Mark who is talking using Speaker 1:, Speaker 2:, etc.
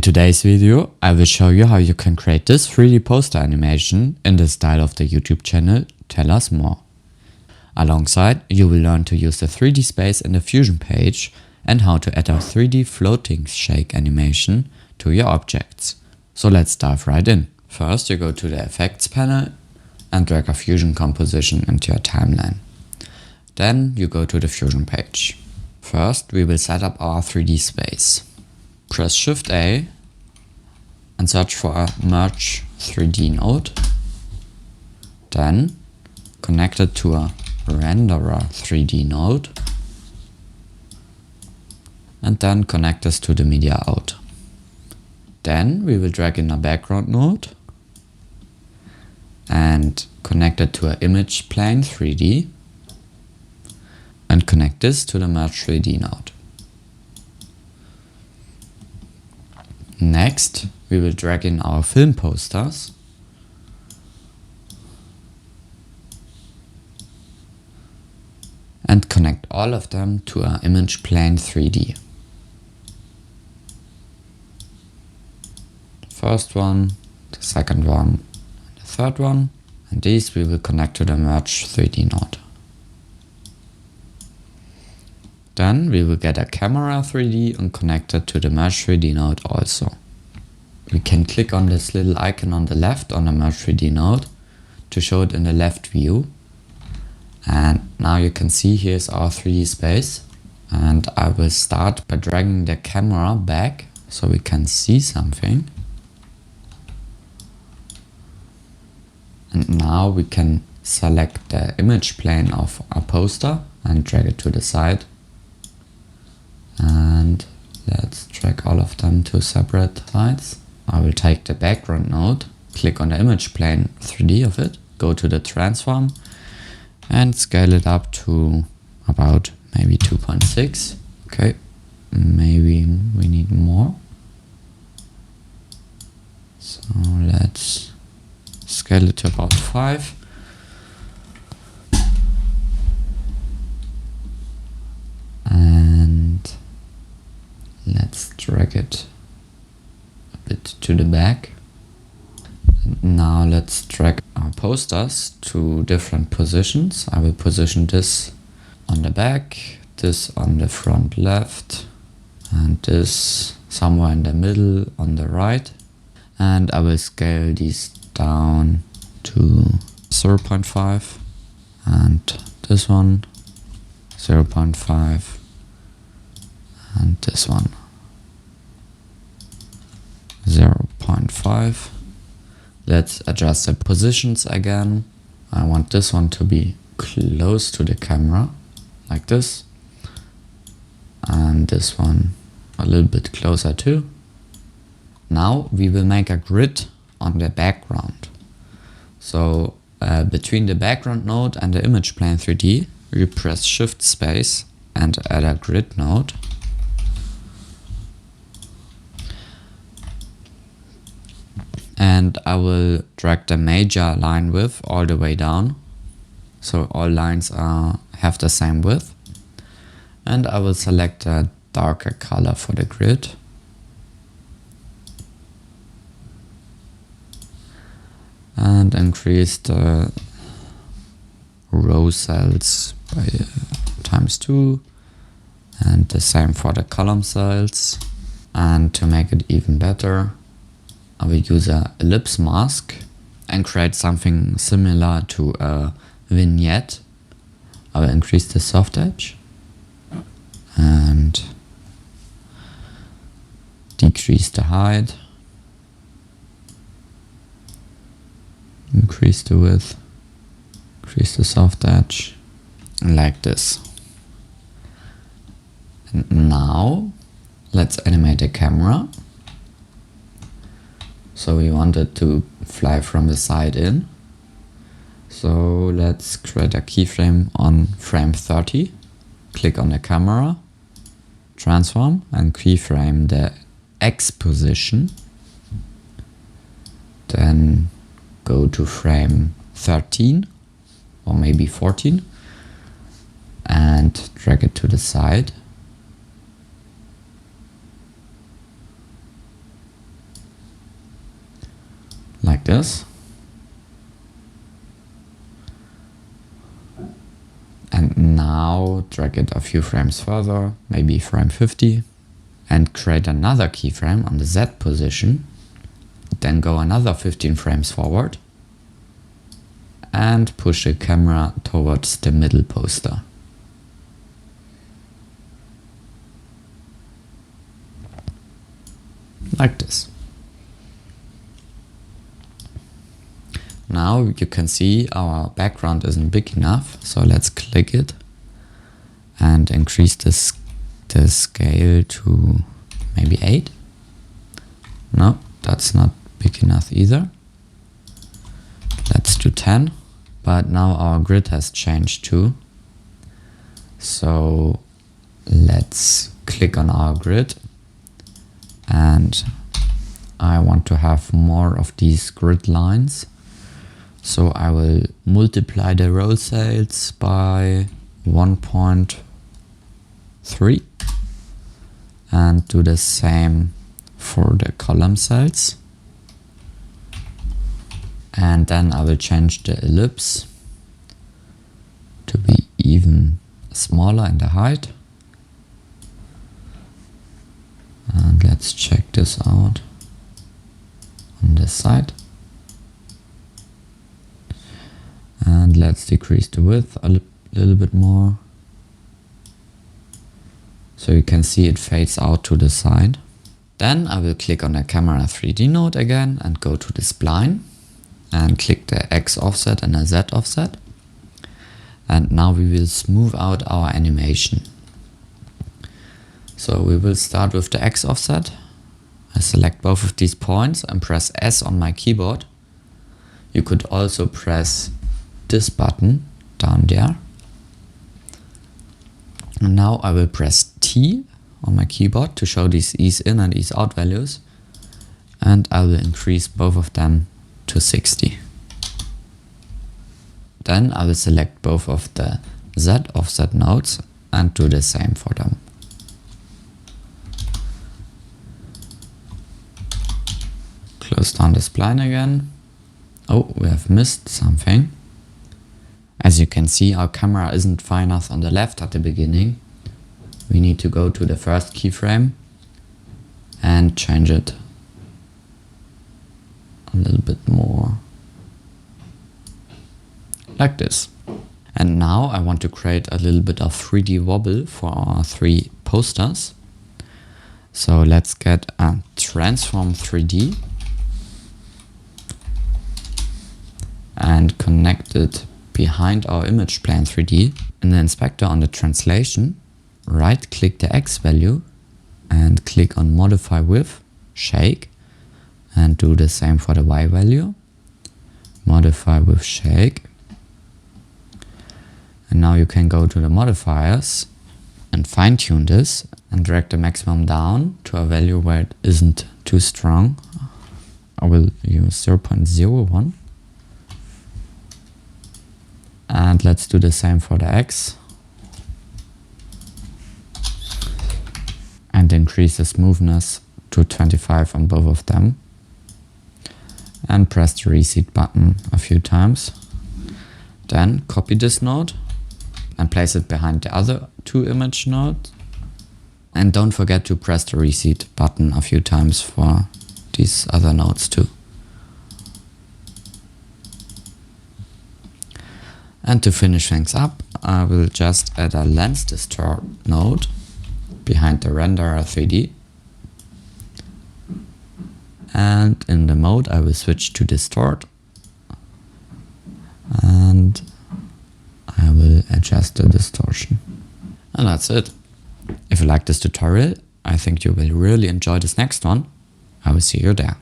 Speaker 1: today's video, I will show you how you can create this 3D poster animation in the style of the YouTube channel Tell Us More. Alongside, you will learn to use the 3D space in the Fusion page and how to add a 3D floating shake animation to your objects. So let's dive right in. First, you go to the Effects panel and drag a Fusion composition into your timeline. Then you go to the Fusion page. First, we will set up our 3D space. Press Shift A and search for a Merge 3D node. Then connect it to a Renderer 3D node. And then connect this to the Media Out. Then we will drag in a background node and connect it to an Image Plane 3D and connect this to the Merge 3D node. Next, we will drag in our film posters and connect all of them to our Image Plane 3D. The first one, the second one, and the third one, and these we will connect to the Merge 3D node. Then we will get a camera 3D and connect it to the Merge 3D node also. We can click on this little icon on the left on the Merge 3D node to show it in the left view. And now you can see here's our 3D space. And I will start by dragging the camera back so we can see something. And now we can select the image plane of our poster and drag it to the side. And let's drag all of them to separate sides. I will take the background node, click on the image plane 3D of it, go to the transform and scale it up to about maybe 2.6. Okay, maybe we need more. So let's scale it to about 5. And let's drag it a bit to the back. And now let's drag our posters to different positions. I will position this on the back, this on the front left, and this somewhere in the middle on the right. And I will scale these down to 0.5 and this one 0.5 and this one 0.5. Let's adjust the positions again. I want this one to be close to the camera, like this. And this one a little bit closer too. Now we will make a grid on the background. So between the background node and the image plane 3D, we press Shift space and add a grid node. And I will drag the major line width all the way down, so all lines have the same width. And I will select a darker color for the grid. And increase the row cells by ×2. And the same for the column cells. And to make it even better, I will use an ellipse mask and create something similar to a vignette. I will increase the soft edge and decrease the height, increase the width, increase the soft edge, like this. And now let's animate the camera. So we want it to fly from the side in. So let's create a keyframe on frame 30. Click on the camera, transform and keyframe the X position. Then go to frame 13 or maybe 14 and drag it to the side. like this. And now drag it a few frames further, maybe frame 50, and create another keyframe on the Z position. Then go another 15 frames forward and push the camera towards the middle poster. Like this. Now you can see our background isn't big enough, so let's click it and increase the scale to maybe 8. No, that's not big enough either. Let's do 10, but now our grid has changed too. So let's click on our grid, and I want to have more of these grid lines. So I will multiply the row cells by 1.3 and do the same for the column cells. And then I will change the ellipse to be even smaller in the height. And let's check this out on this side. And let's decrease the width a little bit more. So you can see it fades out to the side. Then I will click on the camera 3D node again and go to the spline and click the X offset and the Z offset. And now we will smooth out our animation. So we will start with the X offset. I select both of these points and press S on my keyboard. You could also press this button down there. And now I will press T on my keyboard to show these ease in and ease out values. And I will increase both of them to 60. Then I will select both of the Z offset nodes and do the same for them. Close down the spline again. Oh, we have missed something. As you can see, our camera isn't far enough on the left at the beginning. We need to go to the first keyframe and change it a little bit more. Like this. And now I want to create a little bit of 3D wobble for our 3 posters. So let's get a transform 3D and connect it behind our image plane 3D. In the inspector on the translation, right click the X value and click on modify with shake and do the same for the Y value. Modify with shake. And now you can go to the modifiers and fine tune this and drag the maximum down to a value where it isn't too strong. I will use 0.01. And let's do the same for the X. And increase the smoothness to 25 on both of them. And press the reset button a few times. Then copy this node and place it behind the other 2 image nodes. And don't forget to press the reset button a few times for these other nodes too. And to finish things up, I will just add a lens distort node behind the renderer 3D. And in the mode I will switch to distort. And I will adjust the distortion. And that's it. If you like this tutorial, I think you will really enjoy this next one. I will see you there.